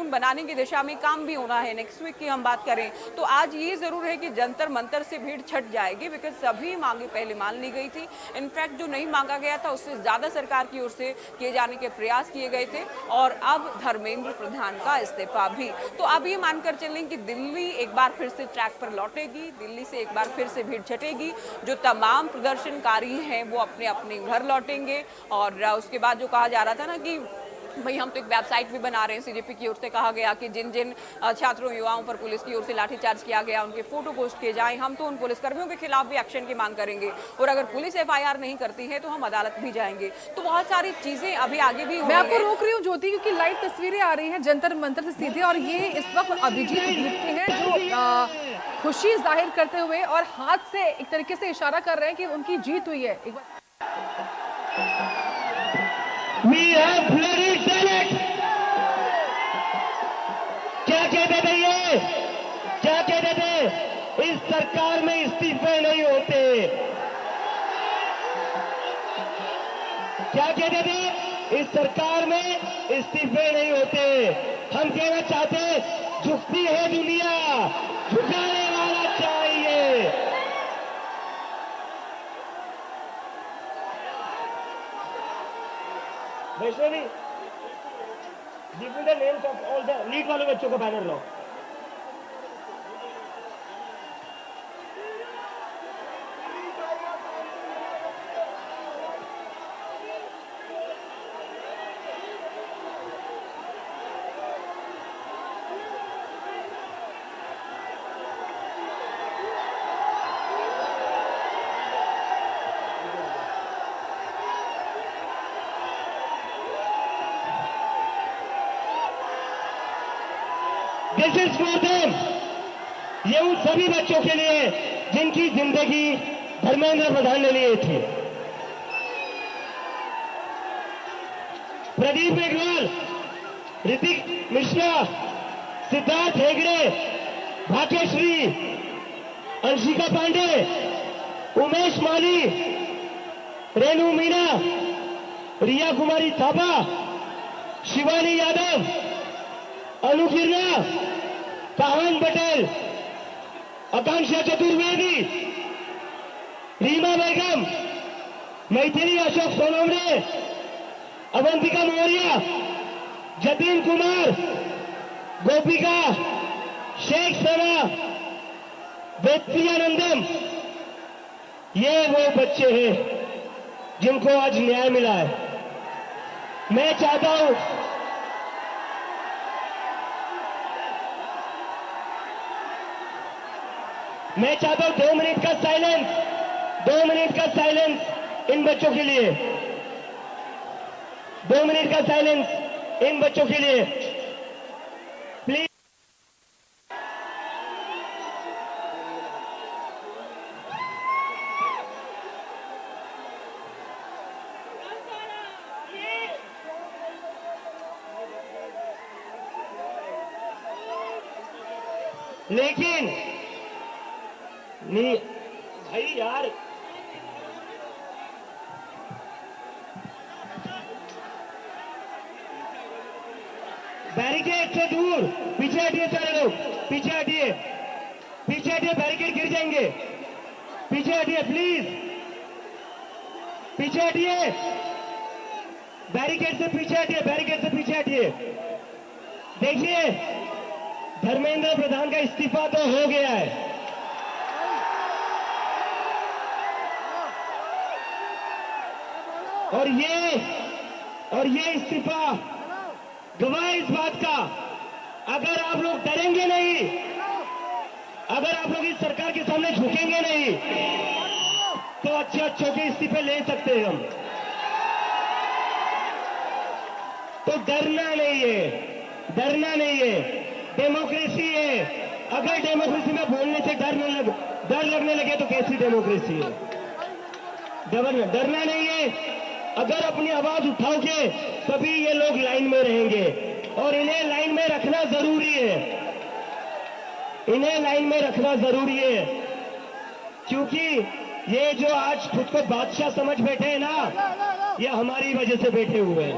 कानून बनाने की दिशा में काम भी होना है। नेक्स्ट वीक की हम बात करें तो आज ये जरूर है कि जंतर मंतर से भीड़ छट जाएगी, बिकॉज सभी मांगे पहले मान ली गई थी। इनफैक्ट जो नहीं मांगा गया था उससे ज्यादा सरकार की ओर से किए जाने के प्रयास किए गए थे, और अब धर्मेंद्र प्रधान का इस्तीफा भी। तो अब ये मानकर चलें कि दिल्ली एक बार फिर से ट्रैक पर लौटेगी, दिल्ली से एक बार फिर से भीड़ छटेगी, जो तमाम प्रदर्शनकारी हैं वो अपने अपने घर लौटेंगे। और उसके बाद जो कहा जा रहा था ना कि भाई हम तो एक वेबसाइट भी बना रहे हैं, सीजेपी की ओर से कहा गया कि जिन जिन छात्रों युवाओं पर पुलिस की ओर से लाठीचार्ज किया गया उनके फोटो पोस्ट किए जाएं, हम तो उन पुलिसकर्मियों के खिलाफ भी एक्शन की मांग करेंगे, और अगर पुलिस एफआईआर नहीं करती है तो हम अदालत भी जाएंगे। तो बहुत सारी चीजें अभी आगे भी मैं आपको रोक रही हूँ ज्योति, क्योंकि लाइव तस्वीरें आ रही हैं जंतर मंतर से सीधे, और ये इस वक्त अभिजीत गुप्ते हैं जो खुशी जाहिर करते हुए और हाथ से एक तरीके से इशारा कर रहे हैं कि उनकी जीत हुई है। एक बार We have flourished Senate. क्या कहते थे ये? क्या कहते थे? इस सरकार में इस्तीफे नहीं होते। क्या कहते थे? इस सरकार में इस्तीफे नहीं होते। हम कहना चाहते, झुकती है दुनिया, झुकाने वाला चाहिए। Vaishnavi, give me the names of all the lead वाले बच्चों का banner low. This is for them. ये उन सभी बच्चों के लिए जिनकी जिंदगी धर्मेंद्र प्रधान ने ली थी। प्रदीप मेघवाल, ऋतिक मिश्रा, सिद्धार्थ हेगड़े, भाग्यश्री, अंशिका पांडे, उमेश माली, रेणु मीना, रिया कुमारी थापा, शिवानी यादव, अनुकिरणा, पावन पटेल, आकांक्षा चतुर्वेदी, रीमा बेगम, मैथिली अशोक सोनवणे, अवंतिका मौर्य, जतिन कुमार, गोपिका, शेख सना, वेत्यानंदम, ये वो बच्चे हैं जिनको आज न्याय मिला है। मैं चाहता हूं मैं चाहता हूं 2 मिनट का साइलेंस, 2 मिनट का साइलेंस इन बच्चों के लिए, 2 मिनट का साइलेंस इन बच्चों के लिए प्लीज। लेकिन नहीं भाई यार, बैरिकेड से दूर पीछे हटिए, सारे लोग पीछे हटिए, पीछे हटिए, बैरिकेड गिर जाएंगे, पीछे हटिए प्लीज, पीछे हटिए, बैरिकेड से पीछे हटिए, बैरिकेड से पीछे हटिए। देखिए, धर्मेंद्र प्रधान का इस्तीफा तो हो गया है, और ये इस्तीफा गवाह इस बात का, अगर आप लोग डरेंगे नहीं, अगर आप लोग इस सरकार के सामने झुकेंगे नहीं, तो अच्छे अच्छों के इस्तीफे ले सकते हैं हम। तो डरना नहीं है, डरना नहीं है, डेमोक्रेसी है। अगर डेमोक्रेसी में बोलने से डर लगने लगे तो कैसी डेमोक्रेसी है? डरना नहीं है। अगर अपनी आवाज उठाओगे तभी ये लोग लाइन में रहेंगे, और इन्हें लाइन में रखना जरूरी है, इन्हें लाइन में रखना जरूरी है, क्योंकि ये जो आज खुद को बादशाह समझ बैठे हैं ना, ये हमारी वजह से बैठे हुए हैं।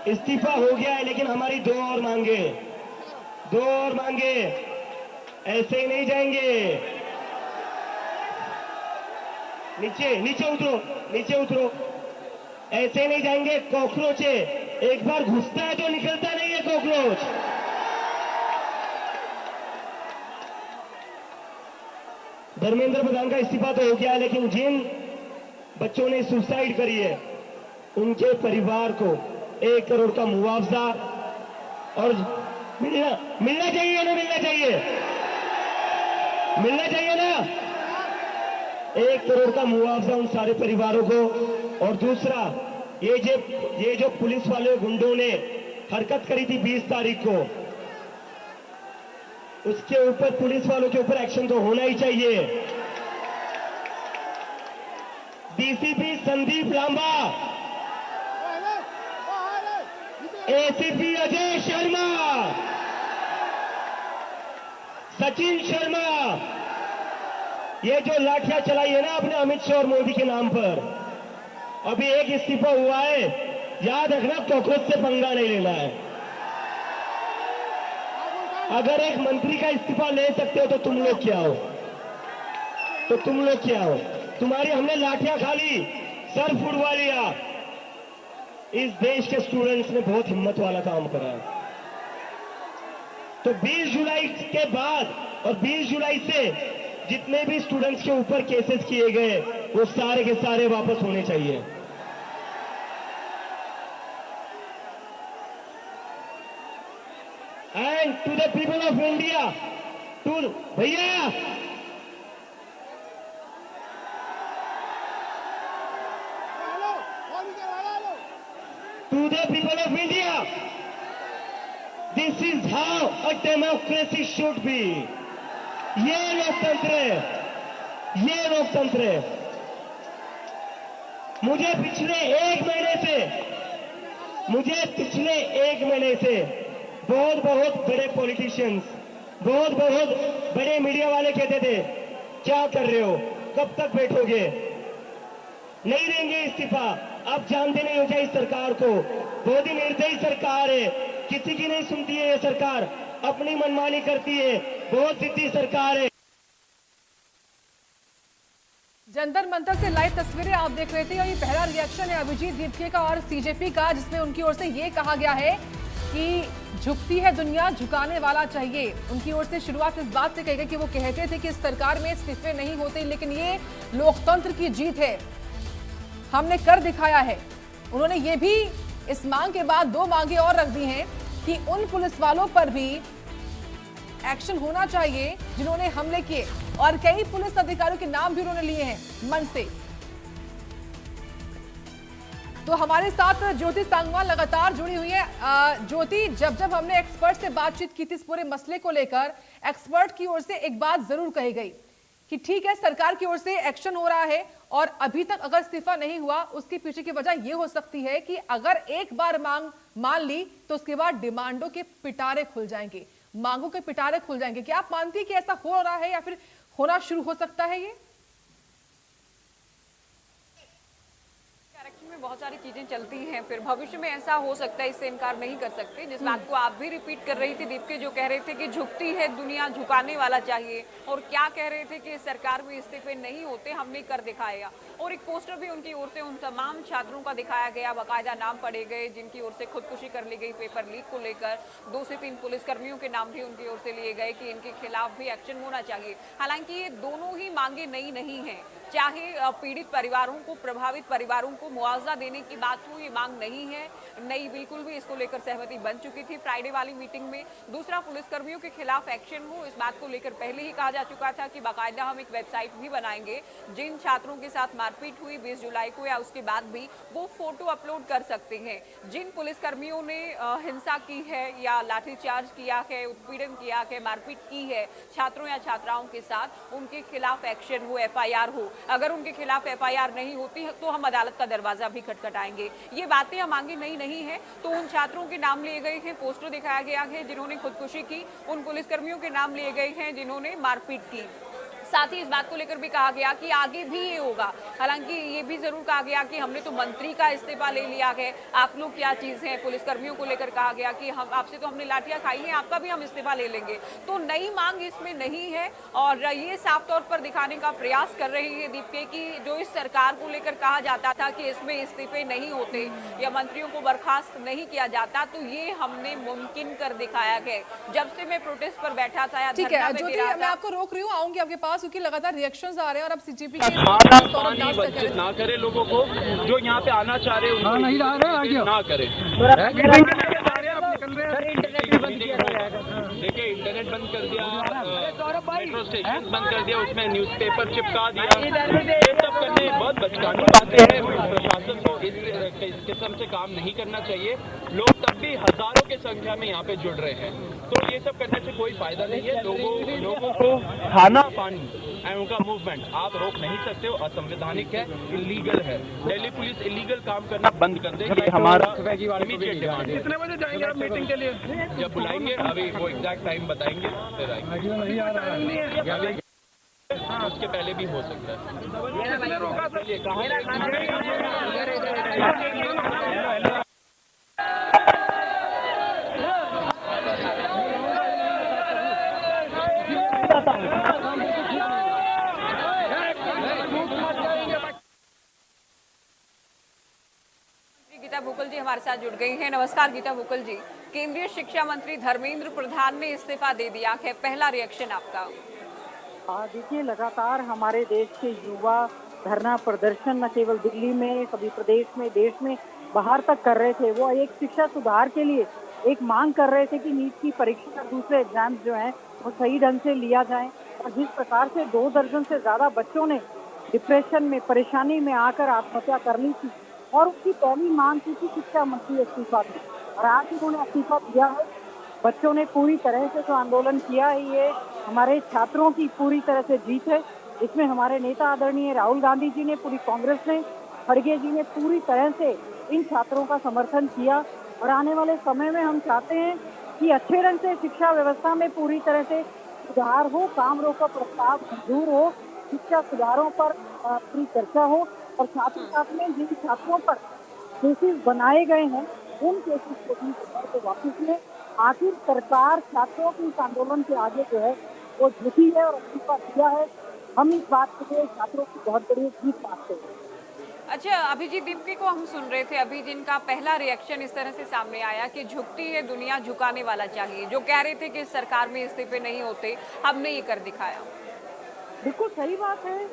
इस्तीफा हो गया है, लेकिन हमारी दो और मांगे, दो और मांगे, ऐसे ही नहीं जाएंगे। नीचे नीचे उतरो, नीचे उतरो, ऐसे नहीं जाएंगे। कॉकरोच है, एक बार घुसता है तो निकलता नहीं है कॉकरोच। धर्मेंद्र प्रधान का इस्तीफा तो हो गया, लेकिन जिन बच्चों ने सुसाइड करी है उनके परिवार को 1 करोड़ का मुआवजा और मिलना चाहिए ना, मिलना चाहिए, मिलना चाहिए ना, 1 करोड़ का मुआवजा उन सारे परिवारों को। और दूसरा, ये जो पुलिस वाले गुंडों ने हरकत करी थी 20 तारीख को, उसके ऊपर पुलिस वालों के ऊपर एक्शन तो होना ही चाहिए। डीसीपी संदीप लांबा, एसीपी अजय शर्मा, सचिन शर्मा, ये जो लाठियां चलाई है ना आपने अमित शाह और मोदी के नाम पर, अभी एक इस्तीफा हुआ है, याद रखना कॉकरोच से पंगा नहीं लेना है। अगर एक मंत्री का इस्तीफा ले सकते हो तो तुम लोग क्या हो, तो तुम लोग क्या हो? तुम्हारी हमने लाठियां खा ली, सर फुड़वा लिया। इस देश के स्टूडेंट्स ने बहुत हिम्मत वाला काम करा है। तो 20 जुलाई के बाद और 20 जुलाई से जितने भी स्टूडेंट्स के ऊपर केसेस किए गए वो सारे के सारे वापस होने चाहिए। And to the people of India, to भैया to the people of India, this is how a democracy should be. ये लोकतंत्र है, ये लोकतंत्र है। मुझे पिछले एक महीने से बहुत बड़े पॉलिटिशियंस, बहुत बड़े मीडिया वाले कहते थे क्या कर रहे हो, कब तक बैठोगे, नहीं देंगे इस्तीफा। आप जानते नहीं हो क्या इस सरकार को, बहुत ही निर्दयी सरकार है, किसी की नहीं सुनती है ये सरकार, अपनी मनमानी करती है, बहुत जिद्दी सरकार है। जंतर मंतर से लाइव तस्वीरें आप देख रहे थे और ये पहला रिएक्शन है अभिजीत दीपके का और सीजेपी का, जिसमें उनकी ओर से ये कहा गया है कि झुकती है दुनिया, झुकाने वाला चाहिए। उनकी ओर से शुरुआत इस बात से कही गई कि वो कहते थे कि इस सरकार में इस्तीफे नहीं होते, लेकिन ये लोकतंत्र की जीत है, हमने कर दिखाया है। उन्होंने ये भी इस मांग के बाद 2 मांगे और रख दी हैं कि उन पुलिस वालों पर भी एक्शन होना चाहिए जिन्होंने हमले किए, और कई पुलिस अधिकारियों के नाम भी उन्होंने लिए हैं मन से। तो हमारे साथ ज्योति सांगवान लगातार जुड़ी हुई है। ज्योति, जब हमने एक्सपर्ट से बातचीत की थी इस पूरे मसले को लेकर, एक्सपर्ट की ओर से एक बात जरूर कही गई कि ठीक है, सरकार की ओर से एक्शन हो रहा है और अभी तक अगर इस्तीफा नहीं हुआ, उसके पीछे की वजह यह हो सकती है कि अगर एक बार मांग मान ली तो उसके बाद डिमांडों के पिटारे खुल जाएंगे, मांगों के पिटारे खुल जाएंगे। क्या आप मानती है कि ऐसा हो रहा है या फिर होना शुरू हो सकता है? ये डायरेक्शन में बहुत सारी चीजें चलती हैं, फिर भविष्य में ऐसा हो सकता है, इससे इनकार नहीं कर सकते। जिस बात को आप भी रिपीट कर रही थी दीपके, जो कह रहे थे कि झुकती है दुनिया, झुकाने वाला चाहिए, और क्या कह रहे थे कि सरकार में इस्तीफे नहीं होते, हमने कर दिखाया। और एक पोस्टर भी उनकी ओर से उन तमाम छात्रों का दिखाया गया, बाकायदा नाम पढ़े गए जिनकी ओर से खुदकुशी कर ली गई पेपर लीक को लेकर। 2 से 3 पुलिसकर्मियों के नाम भी उनकी ओर से लिए गए कि इनके खिलाफ भी एक्शन होना चाहिए। हालांकि ये दोनों ही मांगे नई नहीं है, चाहे पीड़ित परिवारों को, प्रभावित परिवारों को मुआवजा देने की बात हो, ये मांग नहीं है नई, बिल्कुल भी इसको लेकर सहमति बन चुकी थी फ्राइडे वाली मीटिंग में। दूसरा, पुलिसकर्मियों के खिलाफ एक्शन हो, इस बात को लेकर पहले ही कहा जा चुका था कि बाकायदा हम एक वेबसाइट भी बनाएंगे, जिन छात्रों के साथ मारपीट हुई 20 जुलाई को या उसके बाद भी, वो फोटो अपलोड कर सकते हैं। जिन पुलिसकर्मियों ने हिंसा की है या लाठीचार्ज किया है, उत्पीड़न किया है, मारपीट की है छात्रों या छात्राओं के साथ, उनके खिलाफ एक्शन हो, FIR हो। अगर उनके खिलाफ FIR नहीं होती है तो हम अदालत का दरवाजा भी खटखटाएंगे। ये बातें हम मांगी नहीं है। तो उन छात्रों के नाम लिए गए हैं, पोस्टर दिखाया गया है जिन्होंने खुदकुशी की, उन पुलिसकर्मियों के नाम लिए गए हैं जिन्होंने मारपीट की। साथ ही इस बात को लेकर भी कहा गया कि आगे भी ये होगा। हालांकि ये भी जरूर कहा गया कि हमने तो मंत्री का इस्तीफा ले लिया है, आप लोग क्या चीज हैं। पुलिसकर्मियों को लेकर कहा गया कि हम आपसे तो हमने लाठियां खाई हैं, आपका भी हम इस्तीफा ले लेंगे। तो नई मांग इसमें नहीं है और ये साफ तौर पर दिखाने का प्रयास कर रही है दीपिका कि जो इस सरकार को लेकर कहा जाता था कि इसमें इस्तीफे नहीं होते या मंत्रियों को बर्खास्त नहीं किया जाता, तो ये हमने मुमकिन कर दिखाया है। जब से मैं प्रोटेस्ट पर बैठा था या ठीक धरना है में ज्योति, दे रहा मैं था, आपको रोक रही हूँ, आऊंगी आपके पास क्योंकि लगातार रिएक्शंस आ रहे हैं और अब सीजीपी के खाना सौरभ पानी दास तक वंचित ना करे लोगों को, जो यहाँ पे आना चाह रहे हैं उनको नहीं ला रहे ना करे। देखिए इंटरनेट बंद कर दिया, मेट्रो स्टेशन बंद कर दिया, उसमें न्यूज़पेपर चिपका दिया, ये सब करने बहुत बचकानी बातें हैं। प्रशासन को इस किस्म से काम नहीं करना चाहिए। लोग तब भी हजारों की संख्या में यहाँ पे जुड़ रहे हैं, तो ये सब करने से कोई फायदा नहीं है। लोगों को खाना पानी एंड उनका मूवमेंट आप रोक नहीं सकते हो, असंवैधानिक है, इलीगल है। दिल्ली पुलिस इलीगल काम करना बंद कर दे, ये हमारा इमीडिएट डिमांड है। कितने बजे जाएंगे आप मीटिंग के लिए? जब बुलाएंगे अभी वो एग्जैक्ट टाइम बताएंगे फिर आएंगे। नहीं आ रहा है। उसके पहले भी हो सकता है। किसने रोका सर? ये कहाँ गीता भुक्कल जी हमारे साथ जुड़ गई हैं। नमस्कार गीता भुक्कल जी, केंद्रीय शिक्षा मंत्री धर्मेंद्र प्रधान ने इस्तीफा दे दिया है, पहला रिएक्शन आपका? देखिए, लगातार हमारे देश के युवा धरना प्रदर्शन न केवल दिल्ली में, सभी प्रदेश में, देश में बाहर तक कर रहे थे। वो एक शिक्षा सुधार के लिए एक मांग कर रहे थे कि नीट की परीक्षा और दूसरे एग्जाम जो हैं वो सही ढंग से लिया जाए। और जिस प्रकार से 2 दर्जन से ज्यादा बच्चों ने डिप्रेशन में, परेशानी में आकर आत्महत्या कर ली थी और उसकी पहली मांग की थी शिक्षा मंत्री इस्तीफा दी, और आज उन्होंने इस्तीफा दिया है। बच्चों ने पूरी तरह से जो आंदोलन किया है, ये हमारे छात्रों की पूरी तरह से जीत है। इसमें हमारे नेता आदरणीय राहुल गांधी जी ने, पूरी कांग्रेस ने, खड़गे जी ने पूरी तरह से इन छात्रों का समर्थन किया। और आने वाले समय में हम चाहते हैं कि अच्छे ढंग से शिक्षा व्यवस्था में पूरी तरह से सुधार हो, काम रोको प्रस्ताव मंजूर हो, शिक्षा सुधारों पर पूरी चर्चा हो और साथ ही साथ में जिन छात्रों पर केसेस बनाए गए हैं उन केसेस को वापस लें। आखिर सरकार छात्रों के इस आंदोलन के आगे जो है वो झुकी है और इस्तीफा दिया है। हम इस बात के लिए छात्रों की बहुत बड़ी जीत मानते हैं। अच्छा, अभिजीत दीप्ति को हम सुन रहे थे अभी, जिनका पहला रिएक्शन इस तरह से सामने आया कि झुकती है दुनिया, झुकाने वाला चाहिए, जो कह रहे थे कि इस सरकार में इस्तीफे नहीं होते, हमने ये कर दिखाया। बिल्कुल सही बात है।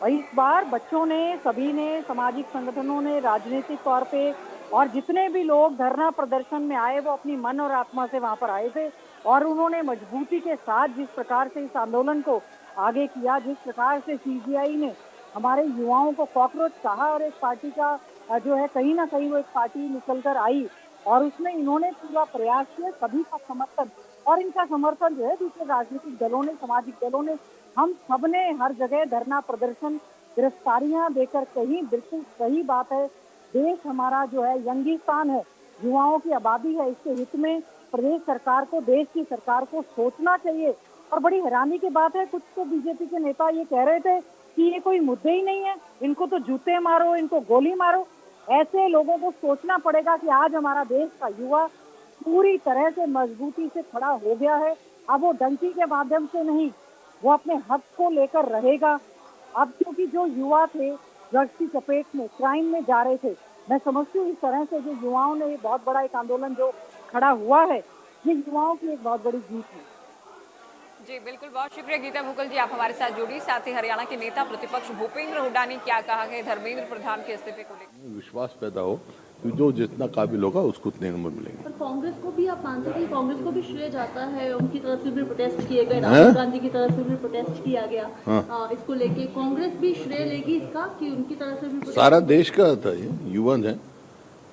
और इस बार बच्चों ने, सभी ने, सामाजिक संगठनों ने, राजनीतिक तौर पे और जितने भी लोग धरना प्रदर्शन में आए वो अपनी मन और आत्मा से वहां पर आए थे और उन्होंने मजबूती के साथ जिस प्रकार से इस आंदोलन को आगे किया, जिस प्रकार से सीजीआई ने हमारे युवाओं को कॉकरोच कहा और एक पार्टी का जो है कहीं ना कहीं वो एक पार्टी निकल कर आई और उसमें इन्होंने पूरा प्रयास किया, सभी का समर्थन और इनका समर्थन जो है दूसरे राजनीतिक दलों ने, सामाजिक दलों ने, हम सब ने हर जगह धरना प्रदर्शन, गिरफ्तारियां देकर कहीं। बिल्कुल सही बात है। देश हमारा जो है यंगिस्तान है, युवाओं की आबादी है, इसके हित में प्रदेश सरकार को, देश की सरकार को सोचना चाहिए। और बड़ी हैरानी की बात है, कुछ तो बीजेपी के नेता ये कह रहे थे कि ये कोई मुद्दे ही नहीं है, इनको तो जूते मारो, इनको गोली मारो। ऐसे लोगों को सोचना पड़ेगा कि आज हमारा देश का युवा पूरी तरह से मजबूती से खड़ा हो गया है। अब वो डंकी के माध्यम से नहीं, वो अपने हक को लेकर रहेगा। अब क्योंकि जो युवा थे ड्रग्स की चपेट में, क्राइम में जा रहे थे, मैं समझती हूँ इस तरह से जो युवाओं ने बहुत बड़ा एक आंदोलन जो खड़ा हुआ है, ये युवाओं की एक बहुत बड़ी जीत है। जी बिल्कुल, बहुत शुक्रिया गीता भुक्कल जी, आप हमारे साथ जुड़ी। साथ ही हरियाणा के नेता प्रतिपक्ष भूपेंद्र हुड्डा ने क्या कहा है धर्मेंद्र प्रधान के इस्तीफे को लेकर? विश्वास पैदा हो कि जो जितना काबिल होगा उसको उतने नंबर मिलेंगे। पर कांग्रेस को भी आप मानते हैं कि कांग्रेस को भी श्रेय जाता है, उनकी तरफ से भी प्रोटेस्ट किए गए, राहुल गांधी की तरफ से भी प्रोटेस्ट किया गया। इसको लेके कांग्रेस भी श्रेय लेगी इसका कि उनकी तरफ से भी? सारा देश का था, ये युवा है।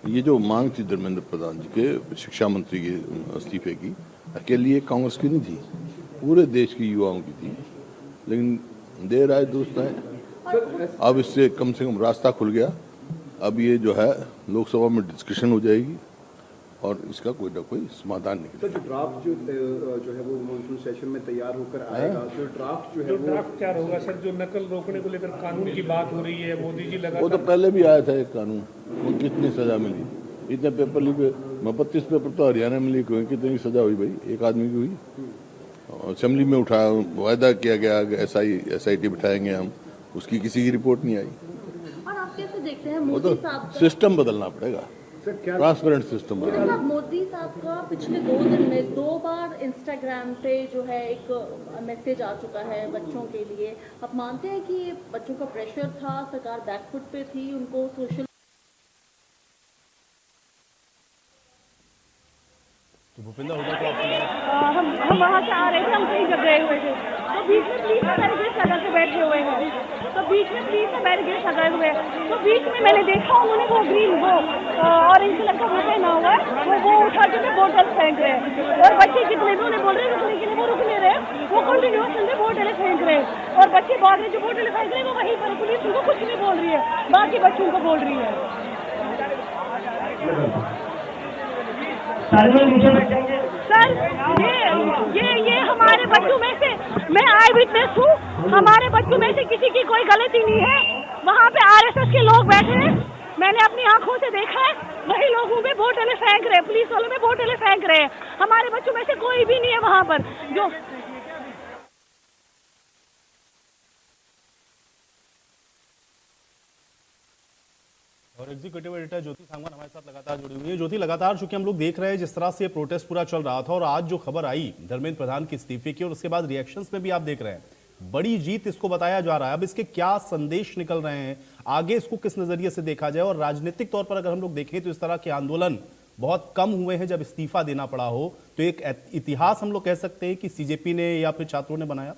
ये जो मांग थी धर्मेंद्र प्रधान जी के शिक्षा मंत्री के इस्तीफे की, अकेली कांग्रेस की नहीं थी, पूरे देश की युवाओं की थी। लेकिन देर आए दुरुस्त आए, अब इससे कम से कम रास्ता खुल गया। अब ये जो है लोकसभा में डिस्कशन हो जाएगी और इसका कोई ना कोई समाधान निकले। तो जो ड्राफ्ट जो है वो मॉनसून सेशन में तैयार होकर आएगा, जो ड्राफ्ट जो है वो ड्राफ्ट क्या होगा सर? जो नकल रोकने को लेकर कानून की बात हो रही है, मोदी जी लगा, वो तो पहले भी आया था एक कानून, वो कितनी सजा मिली, इतने पेपर लिखे, 32 पेपर तो हरियाणा में लिखे हुए, कितनी सजा हुई भाई, एक आदमी की हुई। असेंबली में उठाया, वायदा किया गया SIT बिठाएंगे हम, उसकी किसी की रिपोर्ट नहीं आई। और आप कैसे देखते हैं वो मोदी तो साहब का? सिस्टम बदलना पड़ेगा, ट्रांसपेरेंट सिस्टम मोदी साहब का पिछले 2 दिन में 2 बार इंस्टाग्राम पे जो है एक मैसेज आ चुका है बच्चों के लिए। आप मानते हैं कि ये बच्चों का प्रेशर था, सरकार बैकफुट पे थी, उनको सोशल भूपेंद्र हुड्डा को हम वहाँ से आ रहे थे, हम कहीं जब गए हुए थे, तो बीच में पुलिस में बैरिकेड लगा के बैठे हुए हैं, तो बीच में पुलिस में बैरिकेड लगाए हुए हैं, तो बीच में मैंने देखा उन्होंने वो ग्रीन वो ऑरेंज कलर का वो पहना हुआ है, वो उठा के बोतल फेंक रहे हैं, और बच्चे जितने भी उन्हें बोल रहे हैं रुकने के लिए, वो रुक नहीं रहे, वो कंटिन्यूअसली में बोतलें फेंक रहे हैं, और बच्चे भाग रहे, जो बोतलें फेंक रहे हैं वो वहीं पर पुलिस उनको कुछ नहीं बोल रही है, बाकी बच्चों को बोल रही है। सर ये हमारे बच्चों में से, मैं आई विटनेस हूँ, हमारे बच्चों में से किसी की कोई गलती नहीं है, वहाँ पे RSS के लोग बैठे हैं, मैंने अपनी आंखों से देखा है, वही लोगों में बोतलें फेंक रहे हैं, पुलिस वालों में बोतलें फेंक रहे हैं, हमारे बच्चों में से कोई भी नहीं है वहाँ पर जो। और एग्जीक्यूटिव एडिटर ज्योति सांगवान हमारे साथ लगातार जुड़ी हुई है। ज्योति, लगातार चूंकि हम लोग देख रहे हैं जिस तरह से ये प्रोटेस्ट पूरा चल रहा था, और आज जो खबर आई धर्मेंद्र प्रधान के इस्तीफे की, और उसके बाद रिएक्शंस में भी आप देख रहे हैं बड़ी जीत इसको बताया जा रहा है। अब इसके क्या संदेश निकल रहे हैं, आगे इसको किस नजरिए से देखा जाए? और राजनीतिक तौर पर अगर हम लोग देखें तो इस तरह के आंदोलन बहुत कम हुए हैं जब इस्तीफा देना पड़ा हो, तो एक इतिहास हम लोग कह सकते हैं कि CJP ने या फिर छात्रों ने बनाया।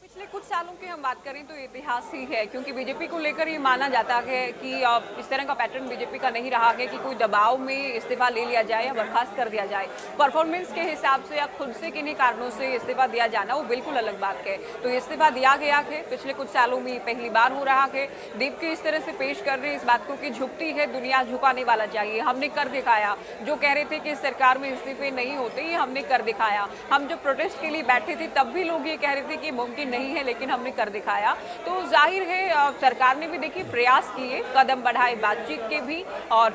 पिछले कुछ सालों की हम बात करें तो इतिहास ही है, क्योंकि बीजेपी को लेकर ये माना जाता है कि इस तरह का पैटर्न बीजेपी का नहीं रहा है कि कोई दबाव में इस्तीफा ले लिया जाए या बर्खास्त कर दिया जाए। परफॉर्मेंस के हिसाब से या खुद से किन्हीं कारणों से इस्तीफा दिया जाना वो बिल्कुल अलग बात है। तो इस्तीफा दिया गया है, पिछले कुछ सालों में पहली बार हो रहा है। दीप के इस तरह से पेश कर रहे इस बात को कि झुकती है दुनिया, झुकाने वाला चाहिए, हमने कर दिखाया। जो कह रहे थे कि सरकार में इस्तीफे नहीं होते, ये हमने कर दिखाया। हम जब प्रोटेस्ट के लिए बैठे थे तब भी लोग ये कह रहे थे कि मुमकिन नहीं है, लेकिन हमने कर दिखाया। तो जाहिर है सरकार ने भी देखिए प्रयास किए, कदम बढ़ाए बातचीत के भी, और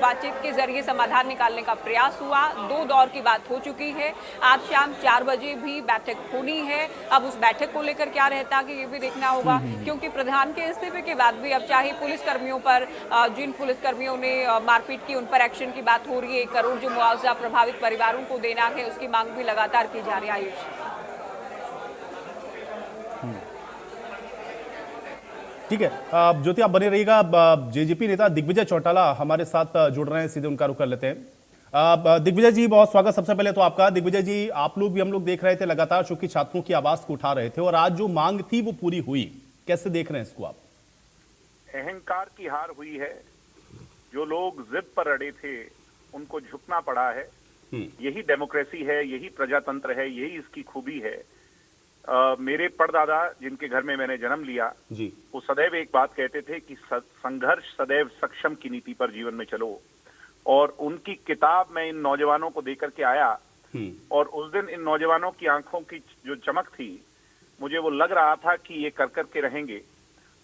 बातचीत के जरिए समाधान निकालने का प्रयास हुआ। 2 दौर की बात हो चुकी है, आज शाम 4 बजे भी बैठक होनी है। अब उस बैठक को लेकर क्या रहता है ये भी देखना होगा, क्योंकि प्रधान के इस्तीफे के बाद भी अब चाहे पुलिसकर्मियों पर, जिन पुलिसकर्मियों ने मारपीट की उन पर एक्शन की बात हो रही है। 1 करोड़ जो मुआवजा प्रभावित परिवारों को देना है उसकी मांग भी लगातार की जा रही है। आयुष, ठीक है ज्योति, आप बने रहिएगा। JJP नेता दिग्विजय चौटाला हमारे साथ जुड़ रहे हैं, सीधे उनका रुख कर लेते हैं। दिग्विजय जी, बहुत स्वागत सबसे पहले तो आपका। दिग्विजय जी, आप लोग भी हम लोग देख रहे थे लगातार चूंकि छात्रों की आवाज को उठा रहे थे, और आज जो मांग थी वो पूरी हुई, कैसे देख रहे हैं इसको आप? अहंकार की हार हुई है, जो लोग जिद पर अड़े थे उनको झुकना पड़ा है। यही डेमोक्रेसी है, यही प्रजातंत्र है, यही इसकी खूबी है। मेरे परदादा जिनके घर में मैंने जन्म लिया जी, वो सदैव एक बात कहते थे कि संघर्ष सदैव सक्षम की नीति पर जीवन में चलो, और उनकी किताब मैं इन नौजवानों को देकर के आया, और उस दिन इन नौजवानों की आंखों की जो चमक थी, मुझे वो लग रहा था कि ये कर के रहेंगे।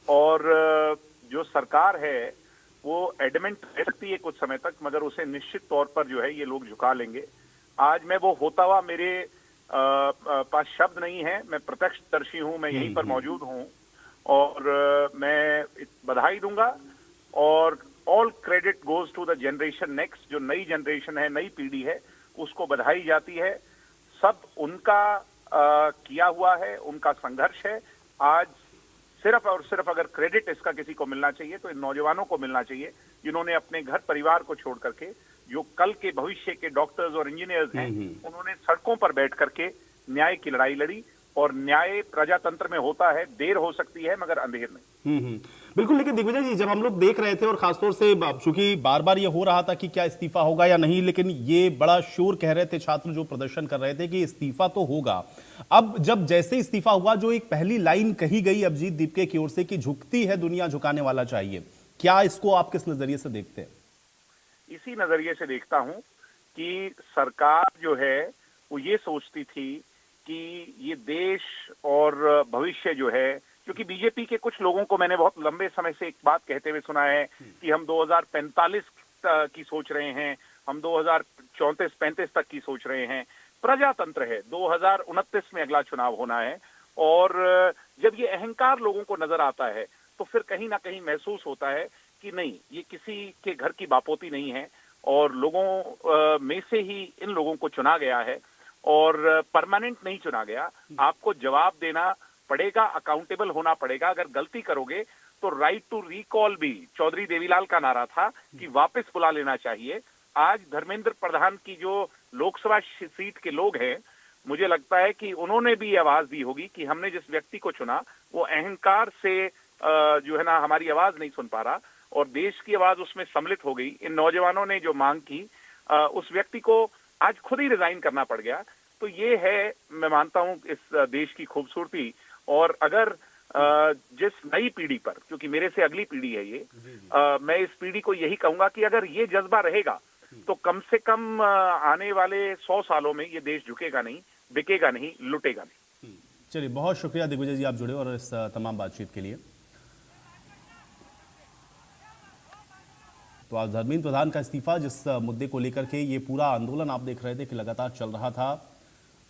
और जो सरकार है वो एडमेंट रह सकती है कुछ समय तक, मगर उसे निश्चित तौर पर जो है ये लोग झुका लेंगे। आज मैं वो होता हुआ, मेरे पास शब्द नहीं है, मैं प्रत्यक्षदर्शी हूं, मैं यहीं पर मौजूद हूं, और मैं बधाई दूंगा। और all credit goes to the generation next, जो नई जनरेशन है, नई पीढ़ी है, उसको बधाई जाती है। सब उनका किया हुआ है, उनका संघर्ष है। आज सिर्फ और सिर्फ अगर क्रेडिट इसका किसी को मिलना चाहिए तो इन नौजवानों को मिलना चाहिए, जिन्होंने अपने घर परिवार को छोड़ करके, जो कल के भविष्य के डॉक्टर्स और इंजीनियर्स हैं, उन्होंने सड़कों पर बैठ करके न्याय की लड़ाई लड़ी। और न्याय प्रजातंत्र में होता है, देर हो सकती है मगर अंधेर नहीं। बिल्कुल। लेकिन दिग्विजय जी, जब हम लोग देख रहे थे, और खासतौर से चूंकि बार बार ये हो रहा था कि क्या इस्तीफा होगा या नहीं, लेकिन ये बड़ा शोर कह रहे थे छात्र जो प्रदर्शन कर रहे थे कि इस्तीफा तो होगा। अब जब जैसे इस्तीफा हुआ, जो एक पहली लाइन कही गई अभिजीत दीपके की ओर से कि झुकती है दुनिया, झुकाने वाला चाहिए, क्या इसको आप किस नजरिए से देखते हैं? इसी नजरिए से देखता हूं कि सरकार जो है वो ये सोचती थी कि ये देश और भविष्य जो है, क्योंकि बीजेपी के कुछ लोगों को मैंने बहुत लंबे समय से एक बात कहते हुए सुना है कि हम 2045 की सोच रहे हैं, हम 2034-35 तक की सोच रहे हैं। प्रजातंत्र है, 2029 में अगला चुनाव होना है, और जब ये अहंकार लोगों को नजर आता है तो फिर कहीं ना कहीं महसूस होता है कि नहीं, ये किसी के घर की बापोती नहीं है, और लोगों में से ही इन लोगों को चुना गया है, और परमानेंट नहीं चुना गया। आपको जवाब देना पड़ेगा, अकाउंटेबल होना पड़ेगा। अगर गलती करोगे तो राइट टू रिकॉल भी चौधरी देवीलाल का नारा था कि वापस बुला लेना चाहिए। आज धर्मेंद्र प्रधान की जो लोकसभा सीट के लोग हैं, मुझे लगता है कि उन्होंने भी आवाज दी होगी कि हमने जिस व्यक्ति को चुना वो अहंकार से जो है ना हमारी आवाज नहीं सुन पा रहा, और देश की आवाज उसमें सम्मिलित हो गई। इन नौजवानों ने जो मांग की, उस व्यक्ति को आज खुद ही रिजाइन करना पड़ गया। तो ये है, मैं मानता हूं, इस देश की खूबसूरती। और अगर जिस नई पीढ़ी पर, क्योंकि मेरे से अगली पीढ़ी है ये, मैं इस पीढ़ी को यही कहूंगा कि अगर ये जज्बा रहेगा तो कम से कम आने वाले 100 सालों में ये देश झुकेगा नहीं, बिकेगा नहीं, लुटेगा नहीं। चलिए, बहुत शुक्रिया दिग्विजय जी, आप जुड़े और इस तमाम बातचीत के लिए। तो आज धर्मेंद्र प्रधान का इस्तीफा, जिस मुद्दे को लेकर के ये पूरा आंदोलन आप देख रहे थे कि लगातार चल रहा था,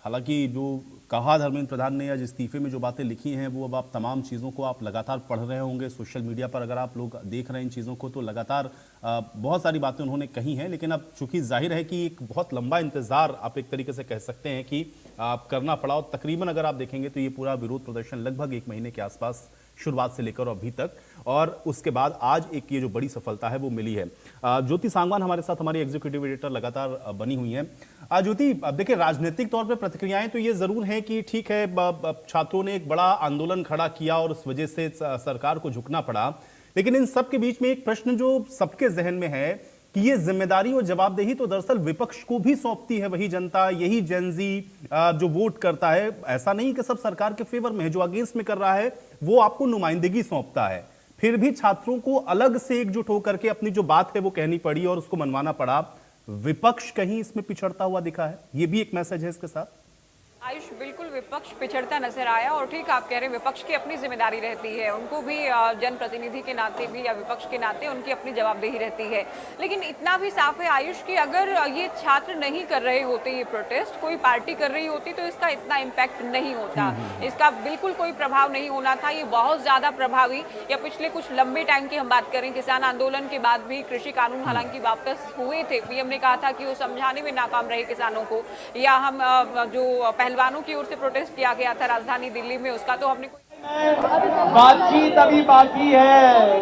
हालांकि जो कहा धर्मेंद्र प्रधान ने आज इस्तीफे में जो बातें लिखी हैं वो अब आप तमाम चीज़ों को आप लगातार पढ़ रहे होंगे सोशल मीडिया पर। अगर आप लोग देख रहे हैं इन चीज़ों को तो लगातार बहुत सारी बातें उन्होंने कही हैं, लेकिन अब चूंकि जाहिर है कि एक बहुत लंबा इंतजार आप एक तरीके से कह सकते हैं कि आप करना पड़ा, और तकरीबन अगर आप देखेंगे तो ये पूरा विरोध प्रदर्शन लगभग 1 महीने के आसपास शुरुआत से लेकर अभी तक, और उसके बाद आज एक ये जो बड़ी सफलता है वो मिली है। ज्योति सांगवान हमारे साथ, हमारी एग्जीक्यूटिव एडिटर लगातार बनी हुई हैं। ज्योति, अब देखिए, राजनीतिक तौर पे प्रतिक्रियाएं तो ये जरूर हैं कि ठीक है, छात्रों ने एक बड़ा आंदोलन खड़ा किया और उस वजह से सरकार को झुकना पड़ा, लेकिन इन सब के बीच में एक प्रश्न जो सबके जहन में है कि ये जिम्मेदारी और जवाबदेही तो दरअसल विपक्ष को भी सौंपती है वही जनता, यही जेनजी जो वोट करता है। ऐसा नहीं कि सब सरकार के फेवर में है, जो अगेंस्ट में कर रहा है वो आपको नुमाइंदगी सौंपता है। फिर भी छात्रों को अलग से एकजुट होकर के अपनी जो बात है वो कहनी पड़ी और उसको मनवाना पड़ा। विपक्ष कहीं इसमें पिछड़ता हुआ दिखा है, ये भी एक मैसेज है इसके साथ। आयुष, बिल्कुल विपक्ष पिछड़ता नजर आया, और ठीक आप कह रहे हैं, विपक्ष की अपनी जिम्मेदारी रहती है, उनको भी जनप्रतिनिधि के नाते भी या विपक्ष के नाते उनकी अपनी जवाबदेही रहती है। लेकिन इतना भी साफ है आयुष कि अगर ये छात्र नहीं कर रहे होते ये प्रोटेस्ट, कोई पार्टी कर रही होती तो इसका इतना इम्पैक्ट नहीं होता, इसका बिल्कुल कोई प्रभाव नहीं होना था। ये बहुत ज्यादा प्रभावी, या पिछले कुछ लंबे टाइम की हम बात करें, किसान आंदोलन के बाद भी कृषि कानून हालांकि वापस हुए थे, पीएम ने कहा था कि वो समझाने में नाकाम रहे किसानों को, या हम जो पहलवानों की ओर से प्रोटेस्ट किया गया था राजधानी दिल्ली में, उसका तो हमने बातचीत अभी बाकी है।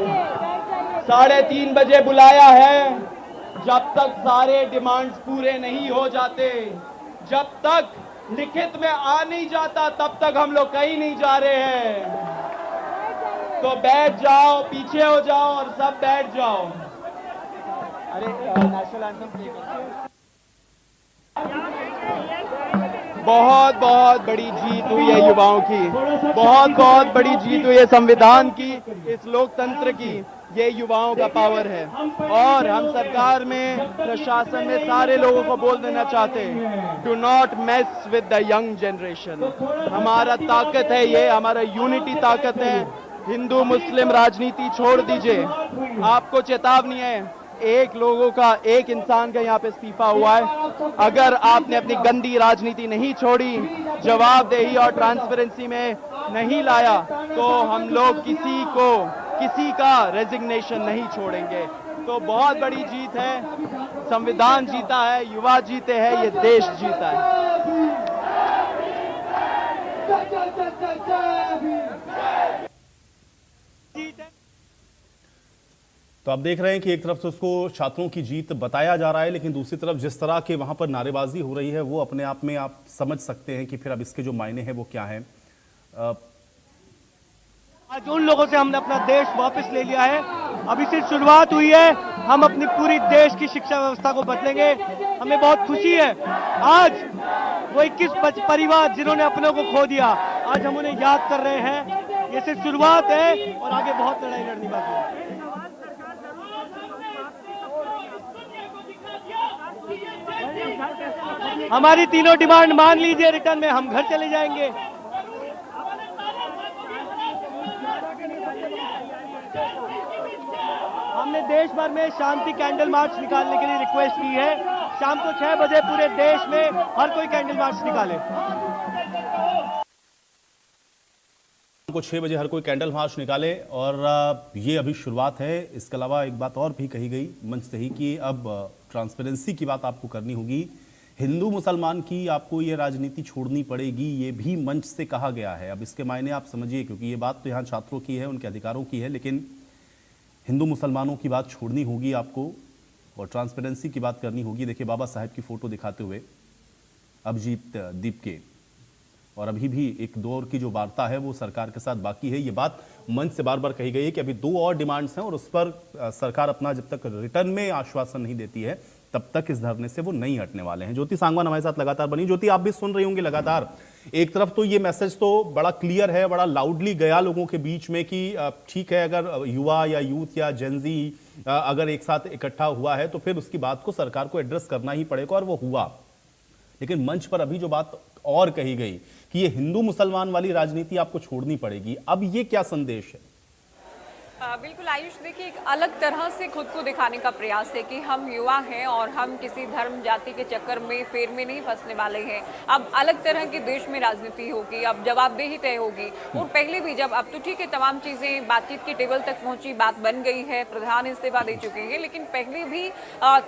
3:30 बजे बुलाया है। जब तक सारे डिमांड्स पूरे नहीं हो जाते, जब तक लिखित में आ नहीं जाता, तब तक हम लोग कहीं नहीं जा रहे हैं। तो बैठ जाओ, पीछे हो जाओ और सब बैठ जाओ। अरे नेशनल एंथम प्ले करो। बहुत बहुत बड़ी जीत हुई है युवाओं की, बहुत बहुत बड़ी जीत हुई है संविधान की, इस लोकतंत्र की। ये युवाओं का पावर है, और हम सरकार में, प्रशासन में सारे लोगों को बोल देना चाहते हैं, do not mess with the young generation. हमारा ताकत है ये, हमारा यूनिटी ताकत है। हिंदू मुस्लिम राजनीति छोड़ दीजिए। आपको चेतावनी है, एक इंसान का यहाँ पे इस्तीफा हुआ है। अगर आपने अपनी गंदी राजनीति नहीं छोड़ी, जवाबदेही और ट्रांसपेरेंसी में नहीं लाया, तो हम लोग किसी का रेजिग्नेशन नहीं छोड़ेंगे। तो बहुत बड़ी जीत है, संविधान जीता है, युवा जीते हैं, ये देश जीता है। तो आप देख रहे हैं कि एक तरफ तो उसको छात्रों की जीत बताया जा रहा है, लेकिन दूसरी तरफ जिस तरह के वहां पर नारेबाजी हो रही है वो अपने आप में आप समझ सकते हैं कि फिर अब इसके जो मायने हैं वो क्या हैं। आज उन लोगों से हमने अपना देश वापस ले लिया है। अभी सिर्फ शुरुआत हुई है। हम अपनी पूरी देश की शिक्षा व्यवस्था को बदलेंगे। हमें बहुत खुशी है। आज वो 21 परिवार जिन्होंने अपनों को खो दिया, आज हम उन्हें याद कर रहे हैं। ये सिर्फ शुरुआत है और आगे बहुत लड़ाई लड़नी बाकी है। हमारी तीनों डिमांड मान लीजिए, रिटर्न में हम घर चले जाएंगे। हमने देश भर में शांति कैंडल मार्च निकालने के लिए रिक्वेस्ट की है। शाम को 6 बजे पूरे देश में हर कोई कैंडल मार्च निकाले। शाम को 6 बजे हर कोई कैंडल मार्च निकाले। और ये अभी शुरुआत है। इसके अलावा एक बात और भी कही गई मंच से ही कि अब ट्रांसपेरेंसी की बात आपको करनी होगी, हिंदू मुसलमान की आपको ये राजनीति छोड़नी पड़ेगी, ये भी मंच से कहा गया है। अब इसके मायने आप समझिए, क्योंकि ये बात तो यहाँ छात्रों की है, उनके अधिकारों की है, लेकिन हिंदू मुसलमानों की बात छोड़नी होगी आपको और ट्रांसपेरेंसी की बात करनी होगी। देखिए बाबा साहेब की फोटो दिखाते हुए अभिजीत दीप के, और अभी भी एक दौर की जो वार्ता है वो सरकार के साथ बाकी है। ये बात मंच से बार बार कही गई है कि अभी 2 और डिमांड्स हैं और उस पर सरकार अपना जब तक रिटर्न में आश्वासन नहीं देती है तब तक इस धरने से वो नहीं हटने वाले हैं। ज्योति सांगवान हमारे साथ लगातार बनी। ज्योति, आप भी सुन रही होंगी लगातार, एक तरफ तो ये मैसेज तो बड़ा क्लियर है, बड़ा लाउडली गया लोगों के बीच में कि ठीक है, अगर युवा या यूथ या जेनजी अगर एक साथ इकट्ठा हुआ है तो फिर उसकी बात को सरकार को एड्रेस करना ही पड़ेगा, और वो हुआ। लेकिन मंच पर अभी जो बात और कही गई कि ये हिंदू मुसलमान वाली राजनीति आपको छोड़नी पड़ेगी, अब ये क्या संदेश है? बिल्कुल आयुष, देखिए एक अलग तरह से खुद को दिखाने का प्रयास है कि हम युवा हैं और हम किसी धर्म जाति के चक्कर में फेर में नहीं फंसने वाले हैं। अब अलग तरह की देश में राजनीति होगी, अब जवाबदेही तय होगी। और पहले भी जब, अब तो ठीक है तमाम चीजें बातचीत के टेबल तक पहुंची, बात बन गई है, प्रधान इस्तीफा दे चुके हैं, लेकिन पहले भी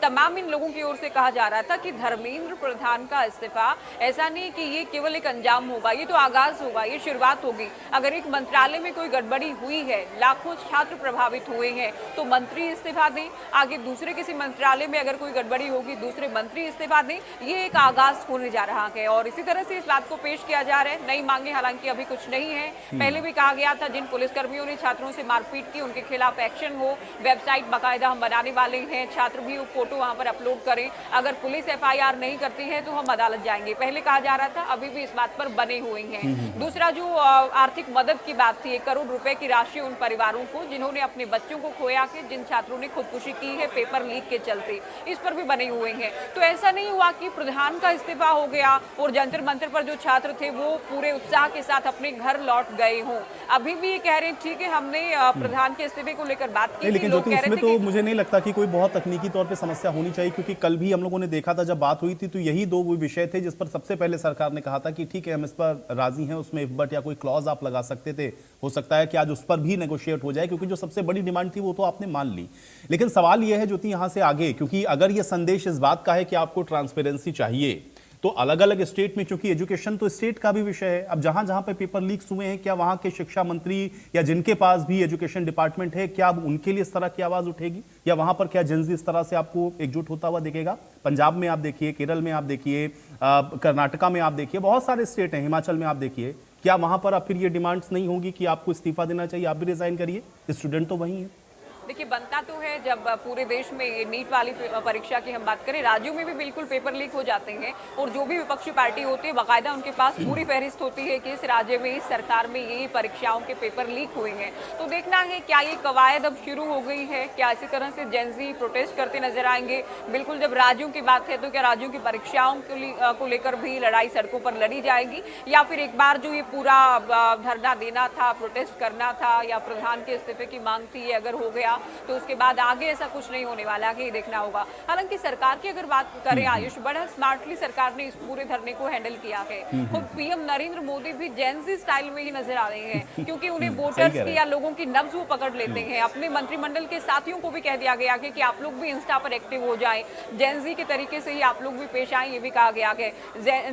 तमाम इन लोगों की ओर से कहा जा रहा था कि धर्मेंद्र प्रधान का इस्तीफा ऐसा नहीं कि ये केवल एक अंजाम होगा, ये तो आगाज होगा, ये शुरुआत होगी। अगर एक मंत्रालय में कोई गड़बड़ी हुई है, लाखों छात्र प्रभावित हुए हैं, तो मंत्री इस्तीफा दें। आगे दूसरे किसी मंत्रालय में अगर कोई गड़बड़ी होगी, दूसरे मंत्री इस्तीफा दें। ये एक आगाज होने जा रहा है और इसी तरह से इस बात को पेश किया जा रहा है। नई मांगे हालांकि अभी कुछ नहीं है। पहले भी कहा गया था जिन पुलिसकर्मियों ने छात्रों से मारपीट की उनके खिलाफ एक्शन हो, वेबसाइट बाकायदा हम बनाने वाले हैं, छात्र भी फोटो वहां पर अपलोड करें, अगर पुलिस FIR नहीं करती है तो हम अदालत जाएंगे, पहले कहा जा रहा था। अभी भी इस बात पर बने हुए हैं। दूसरा जो आर्थिक मदद की बात थी, 1 करोड़ रुपए की राशि उन परिवारों को जिन्होंने अपने बच्चों को खोया के, जिन छात्रों ने खुदकुशी की है पेपर लीक के चलते, इस पर भी बने हुए हैं। तो ऐसा नहीं हुआ कि प्रधान का इस्तीफा हो गया और जंतर मंतर पर जो छात्र थे वो पूरे उत्साह के साथ अपने घर लौट गए हों। अभी भी ये कह रहे हैं ठीक है हमने प्रधान के इस्तीफे को लेकर बात की, लेकिन ज्योति इसमें तो मुझे नहीं लगता कि कोई बहुत तकनीकी तौर पे समस्या होनी चाहिए, क्योंकि कल भी हम लोगों ने देखा था जब बात हुई थी तो यही 2 विषय थे जिस पर सबसे पहले सरकार ने कहा था कि ठीक है हम इस पर राजी हैं, उसमें इफ बट या कोई क्लॉज आप लगा सकते थे। हो सकता है कि आज उस पर भी नेगोशिएट हो जाए, क्योंकि जो सबसे बड़ी डिमांड थी वो तो आपने मान ली। लेकिन सवाल यह है ज्योति यहां से आगे, क्योंकि अगर यह संदेश इस बात का है कि आपको ट्रांसपेरेंसी चाहिए, तो अलग अलग स्टेट में, क्योंकि एजुकेशन तो स्टेट का भी विषय है, अब जहां जहां पे पेपर लीक्स हुए हैं, क्या वहां के शिक्षा मंत्री या जिनके पास भी एजुकेशन डिपार्टमेंट है, क्या अब उनके लिए इस तरह की आवाज उठेगी, या वहां पर क्या जेनजी इस तरह से आपको एकजुट होता हुआ दिखेगा? पंजाब में आप देखिए, केरल में आप देखिए, कर्नाटका में आप देखिए, बहुत सारे स्टेट हैं, हिमाचल में आप देखिए, क्या वहां पर अब फिर ये डिमांड्स नहीं होगी कि आपको इस्तीफा देना चाहिए, आप भी रिजाइन करिए? स्टूडेंट तो वही है। देखिए बनता तो है जब पूरे देश में ये नीट वाली परीक्षा की हम बात करें, राज्यों में भी बिल्कुल पेपर लीक हो जाते हैं और जो भी विपक्षी पार्टी होती है बाकायदा उनके पास पूरी फहरिस्त होती है कि इस राज्य में, इस सरकार में ये परीक्षाओं के पेपर लीक हुए हैं। तो देखना है क्या ये कवायद अब शुरू हो गई है, क्या इसी तरह से जेनजी प्रोटेस्ट करते नजर आएंगे। बिल्कुल जब राज्यों की बात है तो क्या राज्यों की परीक्षाओं को लेकर भी लड़ाई सड़कों पर लड़ी जाएगी, या फिर एक बार जो ये पूरा धरना देना था, प्रोटेस्ट करना था या प्रधान के इस्तीफे की मांग थी, ये अगर हो गया तो उसके बाद आगे ऐसा कुछ नहीं होने वाला है, ये देखना होगा। हालांकि सरकार की अगर बात करें आयुष, बड़ा स्मार्टली सरकार ने इस पूरे धरने को हैंडल किया है। खुद PM नरेंद्र मोदी भी जेनजी स्टाइल में ही नजर आ रहे हैं, क्योंकि उन्हें वोटर्स की या लोगों की नब्ज वो पकड़ लेते हैं। अपने मंत्रिमंडल के साथियों को भी कह दिया गया है कि आप लोग भी इंस्टा पर एक्टिव हो जाएं, जेनजी के तरीके से ही आप लोग भी पेश आए, ये भी कहा गया है।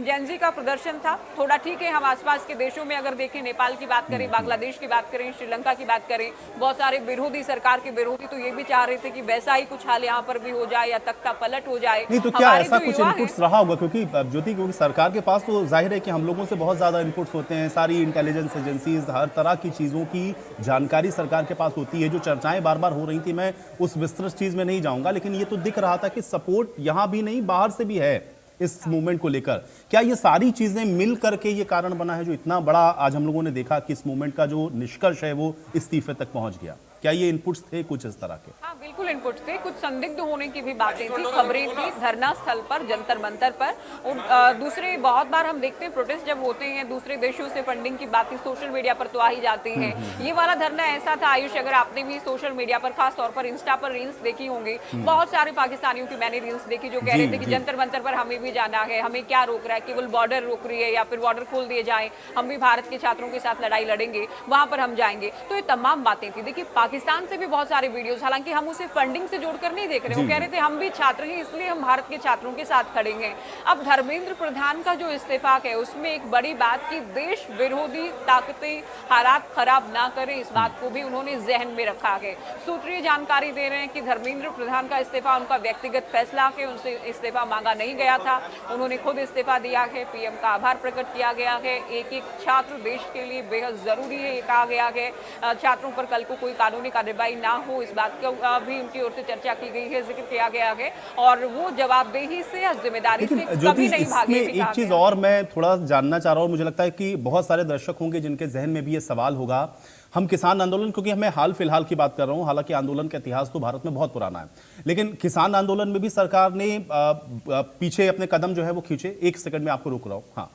जेनजी का प्रदर्शन था थोड़ा, ठीक है हम आसपास के देशों में अगर देखें, नेपाल की बात करें, बांग्लादेश की बात करें, श्रीलंका की बात करें, बहुत सारे विरोधी, सरकार के विरोधी तो ये भी चाह रहे थे कि वैसा ही कुछ हाल यहाँ पर भी हो जाए या तख्ता पलट हो जाए। नहीं तो क्या ऐसा कुछ इनपुट्स रहा होगा, क्योंकि ज्योति क्योंकि सरकार के पास तो जाहिर है कि हम लोगों से बहुत ज्यादा इनपुट्स होते हैं, सारी इंटेलिजेंस एजेंसीज, हर तरह की चीजों की जानकारी सरकार के पास होती है। जो चर्चाएं बार बार हो रही थी, मैं उस विस्तृत चीज में नहीं जाऊंगा, लेकिन ये तो दिख रहा था कि सपोर्ट यहाँ भी नहीं बाहर से भी है इस मूवमेंट को लेकर। क्या ये सारी चीजें मिल करके ये कारण बना है जो इतना बड़ा आज हम लोगों ने देखा कि इस मूवमेंट का जो निष्कर्ष है वो इस्तीफे तक पहुंच गया? क्या ये इनपुट्स थे कुछ इस तरह के? हाँ, बिल्कुल इनपुट थे। कुछ संदिग्ध होने की भी बातें थी, खबरें थी धरना स्थल पर, जंतर मंतर पर। और दूसरे बहुत बार हम देखते हैं प्रोटेस्ट जब होते हैं दूसरे देशों से फंडिंग की बातें सोशल मीडिया पर तो आ ही जाती हैं। ये वाला धरना ऐसा था आयुष, अगर आपने भी सोशल मीडिया पर खास तौर पर इंस्टा पर रील्स देखी होंगी, बहुत सारे पाकिस्तानियों की मैंने रील्स देखी जो कह रहे थे कि जंतर मंतर पर हमें भी जाना है, हमें क्या रोक रहा है, केवल बॉर्डर रोक रही है या फिर बॉर्डर खोल दिए जाए, हम भी भारत के छात्रों के साथ लड़ाई लड़ेंगे, वहां पर हम जाएंगे। तो ये तमाम बातें थी। देखिए पाकिस्तान से भी बहुत सारे वीडियोस, हालांकि हम उसे फंडिंग से जोड़कर नहीं देख रहे, वो कह रहे थे हम भी छात्र हैं इसलिए हम भारत के छात्रों के साथ खड़ेंगे। अब धर्मेंद्र प्रधान का जो इस्तीफा है उसमें एक बड़ी बात की देश विरोधी ताकतें हालात खराब ना करें, इस बात को भी उन्होंने जहन में रखा है। सूत्रीय जानकारी दे रहे हैं कि धर्मेंद्र प्रधान का इस्तीफा उनका व्यक्तिगत फैसला है, उनसे इस्तीफा मांगा नहीं गया था, उन्होंने खुद इस्तीफा दिया है। पीएम का आभार प्रकट किया गया है। एक एक छात्र देश के लिए बेहद जरूरी है, ये कहा गया है। छात्रों पर कल को कोई कानूनी कार्रवाई ना हो, इस बात को भी उनकी ओर से चर्चा की गई है, जिक्र किया गया है। और वो जवाबदेही से या जिम्मेदारी से कभी नहीं भागे। एक चीज और मैं थोड़ा जानना चाह रहा हूं, मुझे लगता है कि बहुत सारे दर्शक होंगे जिनके जहन में भी ये सवाल होगा। हम किसान आंदोलन, क्योंकि हमें हाल फिलहाल की बात कर रहा हूं, हालांकि आंदोलन का इतिहास तो भारत में बहुत पुराना है, लेकिन किसान आंदोलन में भी सरकार ने पीछे अपने कदम जो है वो खींचे। एक सेकंड में आपको रोक रहा हूं। हाँ,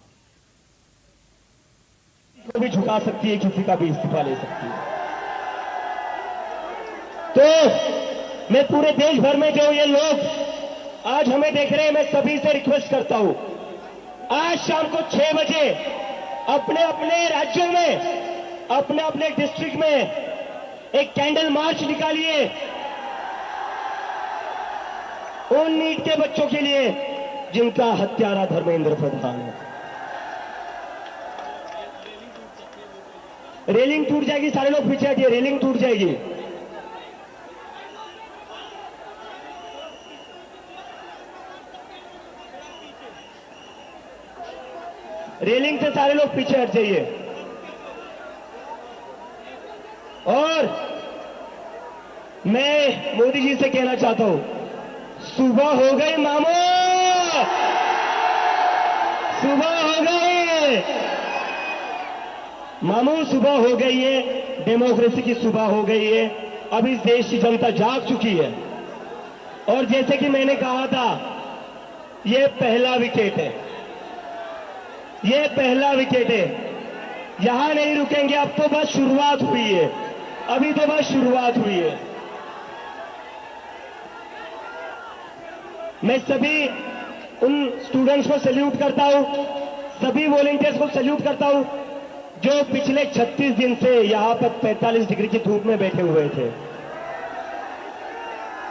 को भी झुका सकती है, किसी का भी इस्तीफा ले सकती है। तो मैं पूरे देश भर में जो ये लोग आज हमें देख रहे हैं, मैं सभी से रिक्वेस्ट करता हूं, आज शाम को 6 बजे अपने अपने राज्यों में, अपने अपने डिस्ट्रिक्ट में एक कैंडल मार्च निकालिए उन नीट के बच्चों के लिए जिनका हत्यारा धर्मेंद्र प्रधान है। रेलिंग टूट जाएगी, सारे लोग पीछे हटिए, रेलिंग टूट जाएगी। रेलिंग से सारे लोग पीछे हट जाइए। और मैं मोदी जी से कहना चाहता हूं, सुबह हो गई मामू, सुबह हो गई मामू, सुबह हो गई है, डेमोक्रेसी की सुबह हो गई है। अब इस देश की जनता जाग चुकी है। और जैसे कि मैंने कहा था, ये पहला विकेट है, ये पहला विकेट है। यहां नहीं रुकेंगे, अब तो बस शुरुआत हुई है, अभी तो बस शुरुआत हुई है। मैं सभी उन स्टूडेंट्स को सैल्यूट करता हूं, सभी वॉलंटियर्स को सैल्यूट करता हूं जो पिछले 36 दिन से यहां पर 45 डिग्री की धूप में बैठे हुए थे,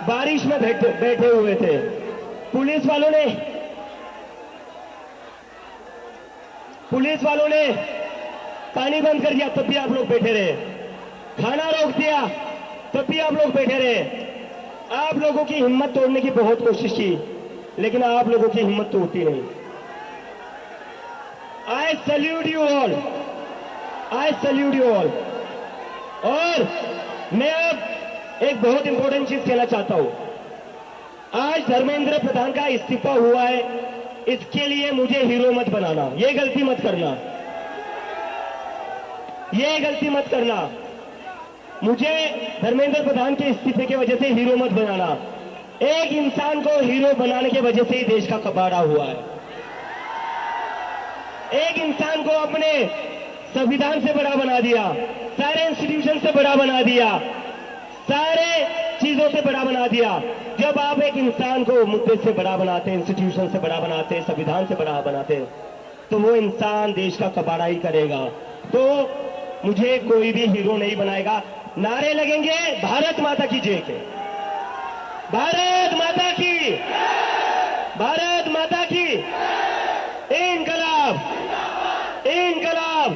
बारिश में बैठे हुए थे। पुलिस वालों ने पानी बंद कर दिया तब भी आप लोग बैठे रहे, खाना रोक दिया तब भी आप लोग बैठे रहे। आप लोगों की हिम्मत तोड़ने की बहुत कोशिश की, लेकिन आप लोगों की हिम्मत टूटी नहीं। आई salute you all, I salute you all. और मैं अब एक बहुत इंपॉर्टेंट चीज कहना चाहता हूं। आज धर्मेंद्र प्रधान का इस्तीफा हुआ है, इसके लिए मुझे हीरो मत बनाना, ये गलती मत करना, ये गलती मत करना। मुझे धर्मेंद्र प्रधान के इस्तीफे की वजह से हीरो मत बनाना। एक इंसान को हीरो बनाने की वजह से ही देश का कबाड़ा हुआ है। एक इंसान को अपने संविधान से बड़ा बना दिया, सारे इंस्टीट्यूशन से बड़ा बना दिया, सारे चीजों से बड़ा बना दिया। जब आप एक इंसान को मुद्दे से बड़ा बनाते, इंस्टीट्यूशन से बड़ा बनाते, संविधान से बड़ा बनाते, तो वो इंसान देश का कबाड़ा ही करेगा। तो मुझे कोई भी हीरो नहीं बनाएगा। नारे लगेंगे भारत माता की जय के, भारत माता की, भारत माता की, इनकलाब, इनकलाब।